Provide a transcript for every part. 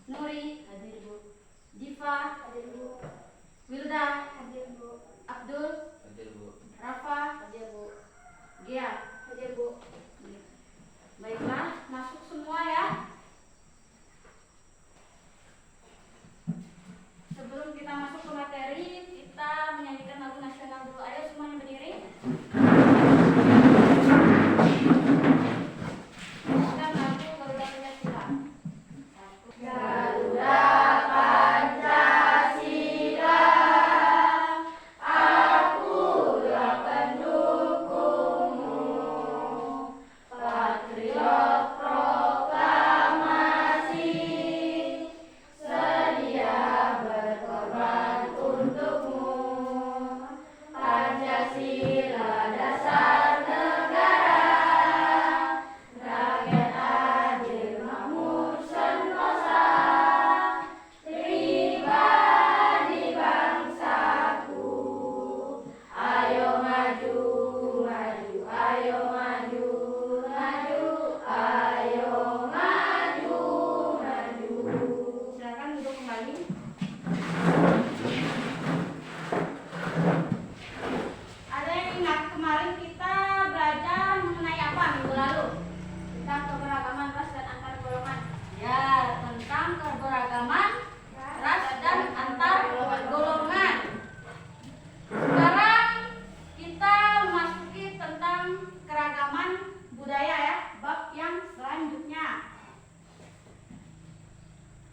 Nuri, Hadir, Bu. Diva, Hadir, Bu. Wilda, Hadir, Bu. Abdul, Hadir, Bu. Rafa, Hadir, Bu. Gia. Hadir, Bu. Baiklah, masuk semua ya. Sebelum kita masuk ke materi, kita menyanyikan lagu nasional dulu. Ayo semuanya berdiri. Kita lagu Garuda Pancasila. Garuda Pancasila, akulah pendukungmu, patriot proklamasi, sedia berkorban untukmu. Pancasila dasar negara, rakyat adil makmur sentosa, pribadi bangsaku. Ayo maju, maju, ayo maju, maju, ayo maju, maju. Silakan duduk kembali. Ada yang ingat kemarin kita belajar mengenai apa minggu lalu? Tentang keberagaman ras dan antar golongan. Ya, tentang keberagaman ras dan antar golongan. Sekarang kita memasuki tentang keragaman budaya ya, bab yang selanjutnya.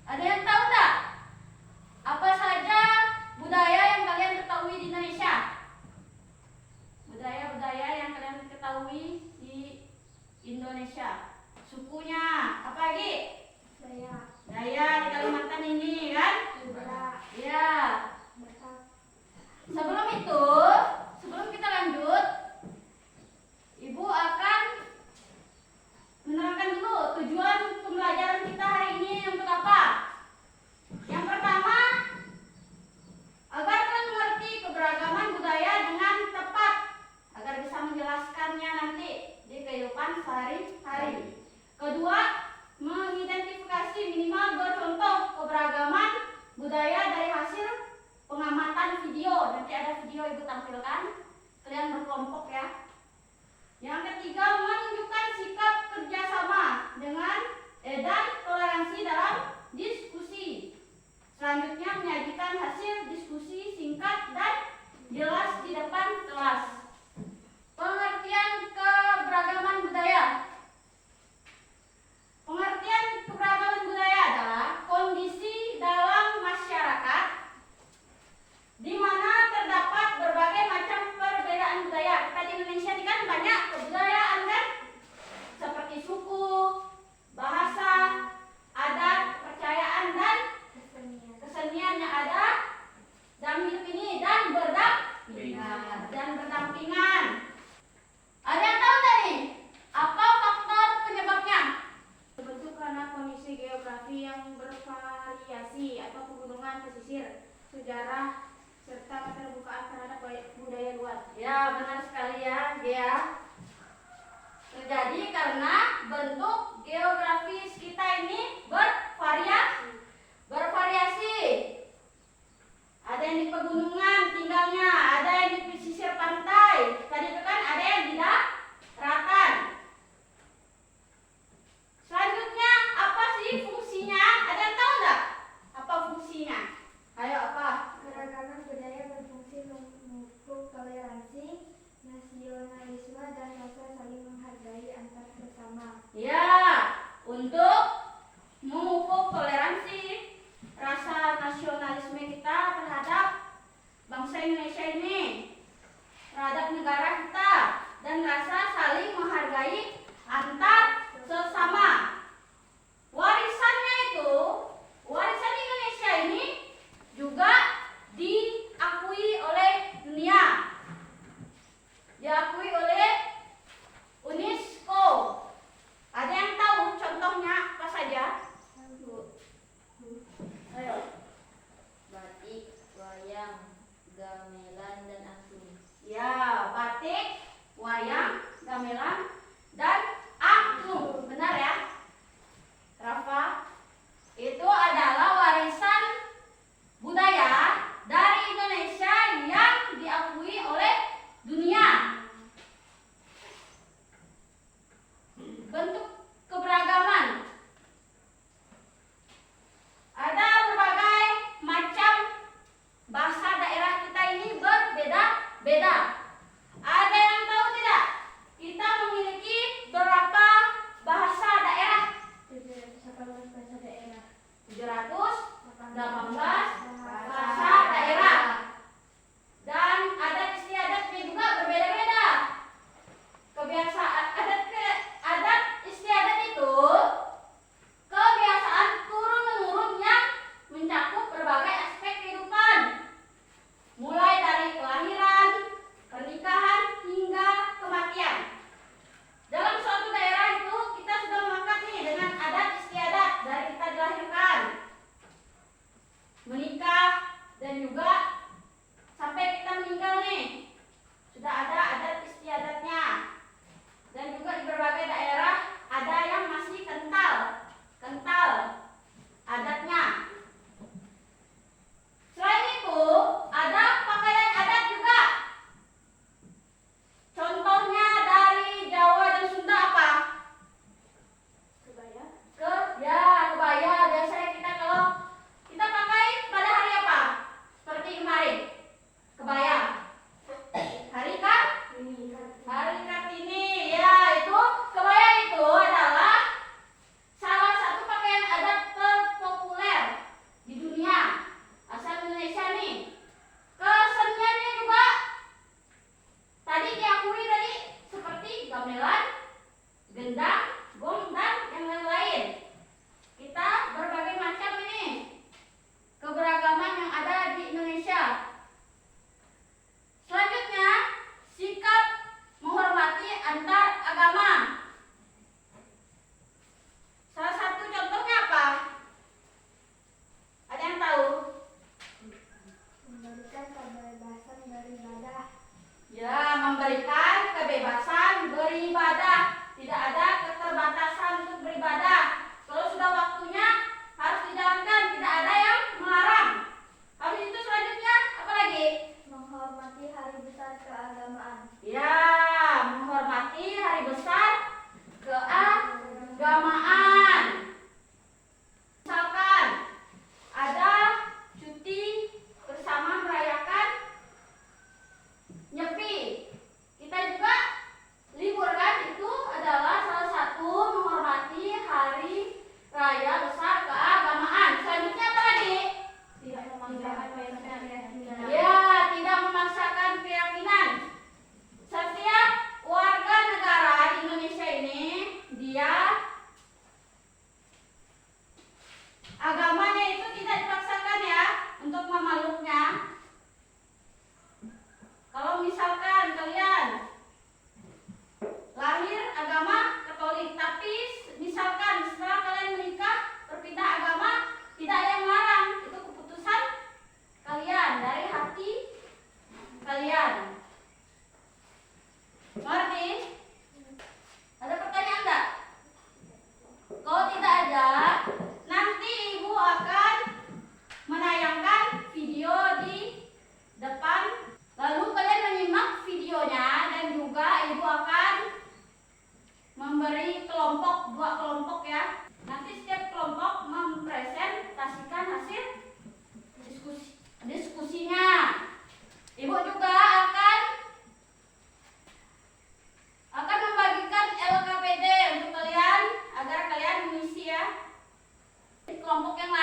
Ada yang tahu tak? Apa saja budaya yang kalian ketahui di Indonesia? Budaya-budaya yang kalian ketahui di Indonesia. Sukunya, apa lagi? Daya. Daya di Kalimantan ini kan? Sunda. Ya. Batak. Sebelum itu, sebelum kita lanjut, Ibu akan menerangkan dulu tujuan pembelajaran kita hari ini untuk apa? Yang pertama, agar kalian mengerti keberagaman budaya dengan tepat, agar bisa menjelaskannya nanti di kehidupan sehari-hari. Kedua, mengidentifikasi minimal dua contoh keberagaman budaya dari hasil pengamatan video. Nanti ada video Ibu tampilkan, kalian berkelompok ya. Yang ketiga, menunjukkan sikap kerjasama dan toleransi dalam diskusi. Selanjutnya, menyajikan hasil diskusi singkat dan jelas di depan kelas. Pengertian keberagaman budaya. Pengertian keberagaman budaya adalah kondisi dalam masyarakat di mana terdapat berbagai macam perbedaan budaya. Kita di Indonesia ini kan banyak kebudayaan kan? Seperti suku, bahasa, adat, kepercayaan dan kesenian yang ada dalam hidup ini dan berdampingan. Ada yang tahu tadi apa faktor penyebabnya? Terbentuk karena kondisi geografi yang bervariasi atau pegunungan, pesisir, sejarah serta keterbukaan terhadap budaya luar. Ya, benar sekali ya, Gia. Terjadi karena bentuk geografis kita ini bervariasi. Ada yang di pegunungan tinggalnya, ada yang di pesisir pantai. Tadi itu kan ada yang di daratan. Selanjutnya, apa sih fungsinya? Ada yang tahu nggak? Apa fungsinya? Ayo, apa? Keragaman budaya berfungsi memupuk toleransi, nasionalisme, dan rasa saling menghargai antar sesama. Ya, untuk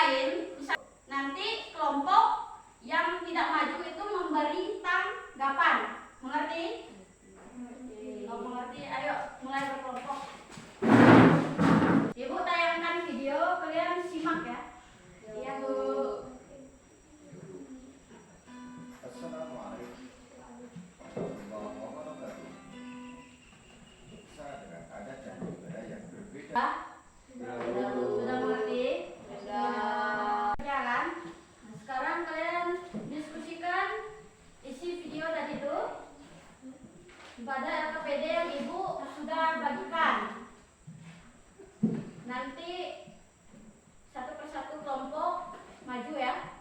lain, nanti kelompok yang tidak maju itu memberi tanggapan. Mengerti? Oh, mengerti. Ayo mulai berkelompok. Ibu tayangkan video, kalian simak ya. Iya Bu. Assalamualaikum warahmatullahi wabarakatuh. Saya dengan adat dan budaya yang berbeda. Sudah mengerti? Sudah. Ya kan? Nah, sekarang kalian diskusikan isi video tadi itu pada LKPD yang Ibu sudah bagikan. Nanti satu persatu kelompok maju ya.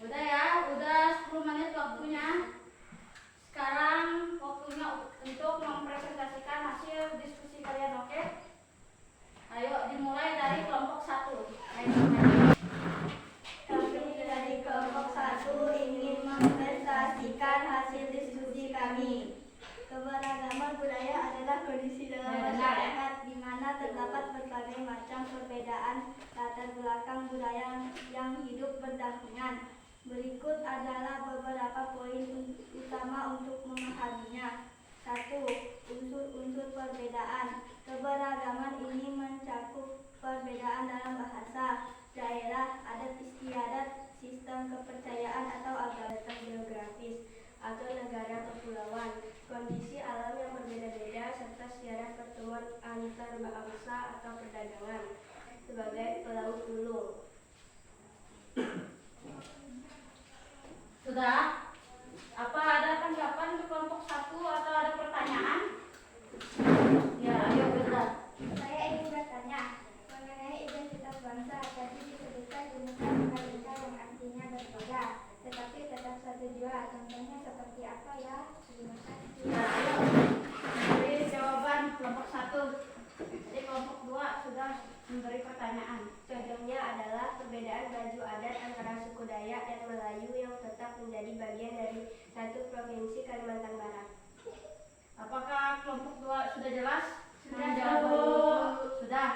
Udah ya, udah 10 menit waktunya. Sekarang waktunya untuk mempresentasikan hasil diskusi kalian, oke? Ayo dimulai dari kelompok 1. Kami dari kelompok 1 ingin mempresentasikan hasil diskusi kami. Keberagaman budaya adalah kondisi dalam masyarakat di mana terdapat berbagai macam perbedaan latar belakang budaya yang hidup berdampingan. Berikut adalah beberapa poin utama untuk memahaminya. 1. Unsur-unsur perbedaan. Keberagaman ini mencakup perbedaan dalam bahasa, daerah, adat istiadat, sistem kepercayaan atau agama geografis, atau negara kepulauan, kondisi alam yang berbeda-beda, serta sejarah pertemuan antar bangsa atau perdagangan sebagai pelaut ulung. Sudah? Apa ada tanggapan untuk kelompok 1 atau ada pertanyaan? Ya, ayo benar. Saya ingin bertanya mengenai identitas bangsa. Tadi disebutkan gunakan kata yang artinya berbeda, tetapi tetap satu jua. Contohnya seperti apa ya? Terima kasih. Ya, ayo. Beri jawaban kelompok 1. Jadi kelompok 2 sudah memberi pertanyaan. Contohnya adalah perbedaan baju adat antara suku Dayak dan Melayu yang tetap menjadi bagian dari satu provinsi Kalimantan Barat. Apakah kelompok 2 sudah jelas? Sudah, Menjawab Bu. dulu. Sudah.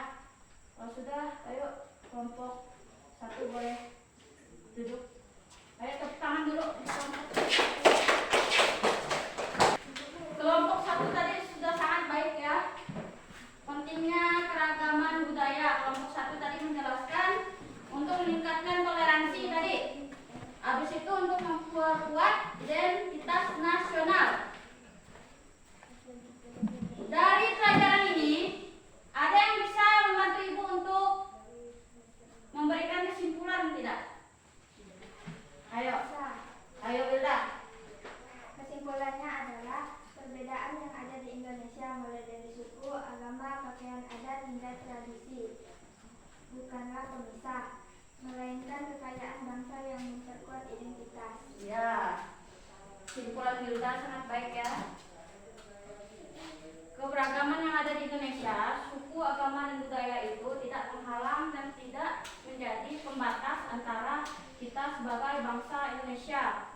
Kalau sudah, ayo kelompok 1 boleh duduk. Ayo tepuk tangan dulu. Kelompok 1 tadi sudah sangat baik ya. Pentingnya keragaman budaya. Kelompok 1 tadi menjelaskan untuk meningkatkan toleransi tadi. Habis itu untuk memperkuat identitas nasional. Dari pelajaran ini, ada yang bisa membantu Ibu untuk memberikan kesimpulan tidak? Ayo, ayo Wilda. Kesimpulannya adalah perbedaan yang ada di Indonesia mulai dari suku, agama, pakaian adat hingga tradisi bukanlah pemisah, melainkan kekayaan bangsa yang memperkuat identitas. Ya, kesimpulan Wilda sangat baik ya. Keberagaman yang ada di Indonesia, suku, agama, dan budaya itu tidak menghalang dan tidak menjadi pembatas antara kita sebagai bangsa Indonesia.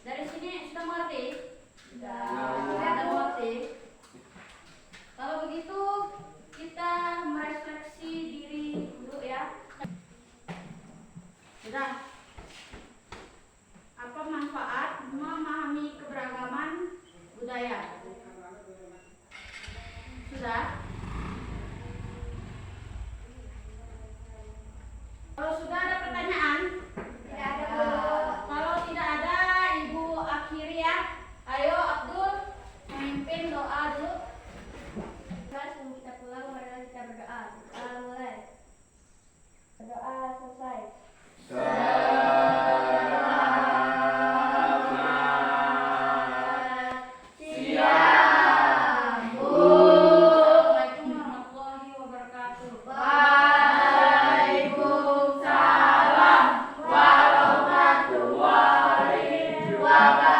Dari sini sudah mengerti? Sudah mengerti. Kalau begitu kita merefleksi diri dulu ya. Sudah. Apa manfaat memahami keberagaman budaya? Sudah? Kalau sudah ada pertanyaan? Tidak ada, Bu. Kalau tidak ada, Ibu akhiri ya. Ayo Abdul memimpin doa dulu. Sebelum kita pulang, marilah kita berdoa. Mulai. Berdoa selesai. Assalamualaikum warahmatullahi wabarakatuh. Waalaikumsalam warahmatullahi wabarakatuh.